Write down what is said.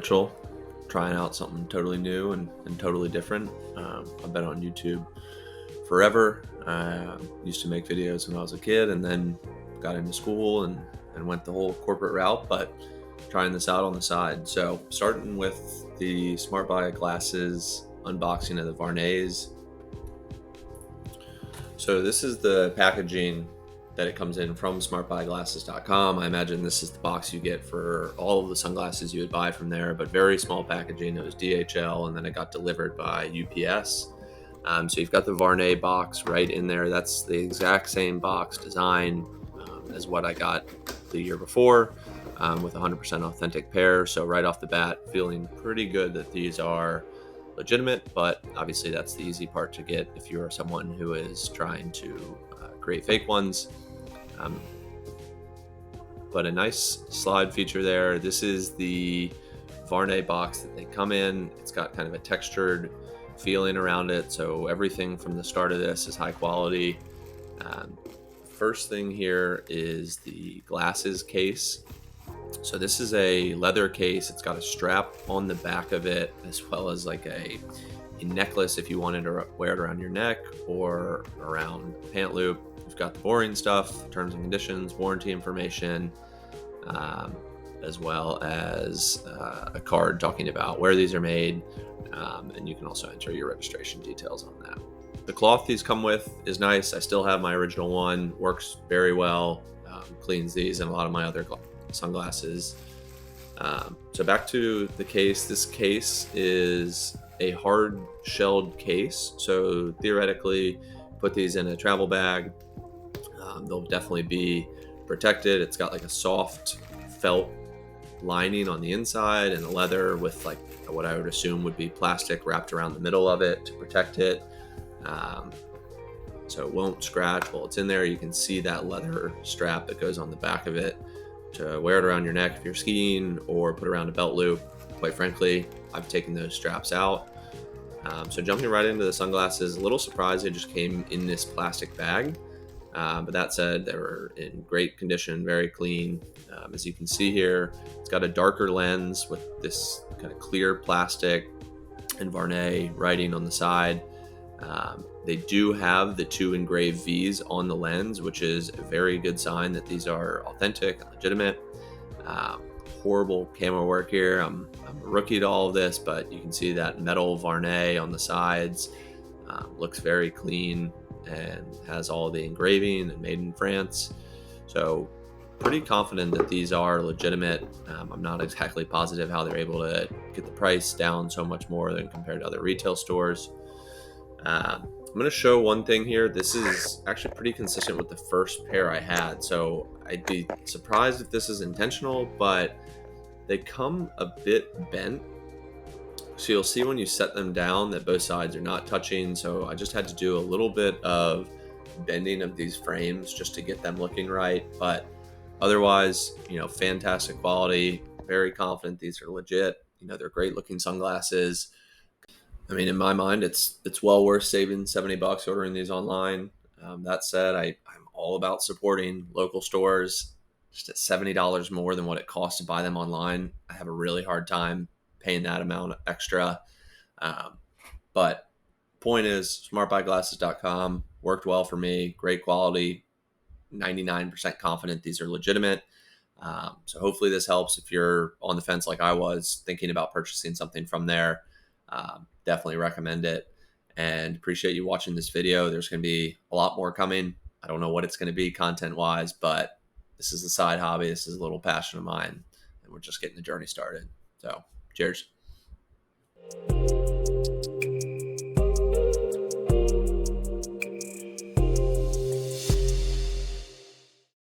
experiential, trying out something totally new and totally different. I've been on YouTube forever. I used to make videos when I was a kid, and then got into school and went the whole corporate route, but trying this out on the side. So starting with the SmartBuyGlasses unboxing of the Vuarnets. So this is the packaging that it comes in from SmartBuyGlasses.com. I imagine this is the box you get for all of the sunglasses you would buy from there, but very small packaging. It was DHL, and then it got delivered by UPS. So you've got the Vuarnet box right in there. That's the exact same box design as what I got the year before, with 100% authentic pair. So right off the bat, feeling pretty good that these are legitimate, but obviously that's the easy part to get if you're someone who is trying to create fake ones. But a nice slide feature there. This is the Vuarnet box that they come in. It's got kind of a textured feeling around it, so everything from the start of this is high quality. First thing here is the glasses case. So this is a leather case. It's got a strap on the back of it, as well as like a necklace if you wanted to wear it around your neck or around the pant loop. We've got the boring stuff, terms and conditions, warranty information, as well as a card talking about where these are made, and you can also enter your registration details on that. The cloth these come with is nice. I still have my original one, works very well, cleans these and a lot of my other sunglasses. So back to the case. This case is a hard shelled case, so theoretically put these in a travel bag, they'll definitely be protected. It's got like a soft felt lining on the inside and a leather with like what I would assume would be plastic wrapped around the middle of it to protect it, so it won't scratch while it's in there. You can see that leather strap that goes on the back of it to wear it around your neck if you're skiing, or put around a belt loop. Quite frankly, I've taken those straps out. So jumping right into the sunglasses, a little surprised they just came in this plastic bag. But that said, they were in great condition, very clean. As you can see here, it's got a darker lens with this kind of clear plastic and Vuarnet writing on the side. They do have the 2 engraved V's on the lens, which is a very good sign that these are authentic and legitimate. Horrible camera work here. I'm a rookie to all of this, but you can see that metal Vuarnet on the sides. Looks very clean and has all the engraving and made in France. So pretty confident that these are legitimate. I'm not exactly positive how they're able to get the price down so much more than compared to other retail stores. I'm going to show one thing here. This is actually pretty consistent with the first pair I had, so I'd be surprised if this is intentional, but they come a bit bent. So you'll see when you set them down that both sides are not touching. So I just had to do a little bit of bending of these frames just to get them looking right. But otherwise, fantastic quality. Very confident these are legit. They're great looking sunglasses. I mean, in my mind, it's well worth saving $70 ordering these online. That said, I'm all about supporting local stores. Just at $70 more than what it costs to buy them online, I have a really hard time paying that amount extra. But point is, SmartBuyGlasses.com worked well for me. Great quality. 99% confident these are legitimate. So hopefully this helps if you're on the fence like I was, thinking about purchasing something from there. Definitely recommend it, and appreciate you watching this video. There's going to be a lot more coming. I don't know what it's going to be content wise, but this is a side hobby. This is a little passion of mine, and we're just getting the journey started. So cheers.